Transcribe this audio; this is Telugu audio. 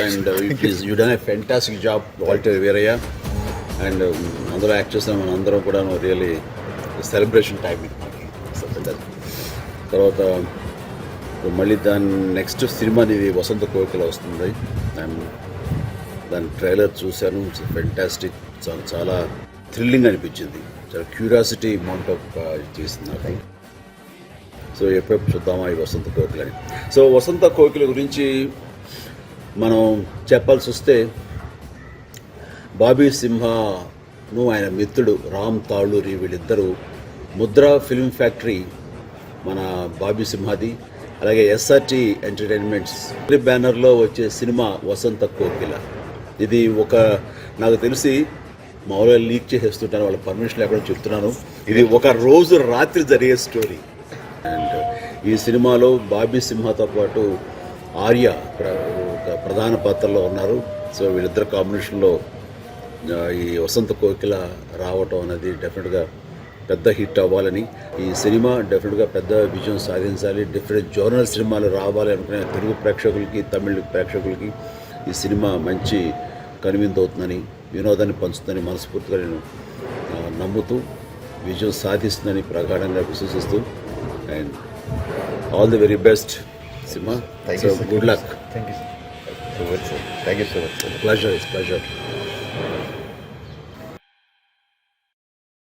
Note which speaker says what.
Speaker 1: And you done a fantastic job Waltair Veerayya and అందరూ యాక్ట్ చేసిన మన అందరం కూడా రియలీ సెలబ్రేషన్ టైమింగ్ తర్వాత మళ్ళీ దాని నెక్స్ట్ సినిమా ఇది వసంత కోకిల వస్తుంది అండ్ దాని ట్రైలర్ చూశాను. ఫెంటాస్టిక్, చాలా థ్రిల్లింగ్ అనిపించింది. చాలా క్యూరియాసిటీ అమౌంట్ ఆఫ్ చేసింది నాకు. సో ఎప్పుడెప్పుడు చూద్దామా ఈ వసంత కోకిల అని. సో వసంత కోకిల గురించి మనం చెప్పాల్సి వస్తే బాబీ సింహను ఆయన మిత్రుడు రామ్ తాళూరి వీళ్ళిద్దరూ ముద్రా ఫిల్మ్ ఫ్యాక్టరీ మన బాబీ సింహాది, అలాగే ఎస్ఆర్టీ ఎంటర్టైన్మెంట్స్ బ్యానర్లో వచ్చే సినిమా వసంత కోకిల. ఇది నాకు తెలిసి మామూలుగా లీక్ చేసేస్తుంటాను, వాళ్ళ పర్మిషన్ లేకుండా చెప్తున్నాను. ఇది ఒక రోజు రాత్రి జరిగే స్టోరీ. అండ్ ఈ సినిమాలో బాబీ సింహతో పాటు ఆర్య ఒక ప్రధాన పాత్రలో ఉన్నారు. సో వీళ్ళిద్దరు కాంబినేషన్లో ఈ వసంత కోకిల రావటం అనేది డెఫినెట్గా పెద్ద హిట్ అవ్వాలని, ఈ సినిమా డెఫినెట్గా పెద్ద విజయం సాధించాలి, డిఫరెంట్ జోనల్ సినిమాలు రావాలి అనుకునే తెలుగు ప్రేక్షకులకి, తమిళ ప్రేక్షకులకి ఈ సినిమా మంచి కనువిందవుతుందని, వినోదాన్ని పంచుతుందని మనస్ఫూర్తిగా నేను నమ్ముతూ విజయం సాధిస్తుందని ప్రగాఢంగా విశ్వసిస్తూ and all the very best cinema. Good luck.
Speaker 2: Thank you so much, sir.
Speaker 1: Pleasure.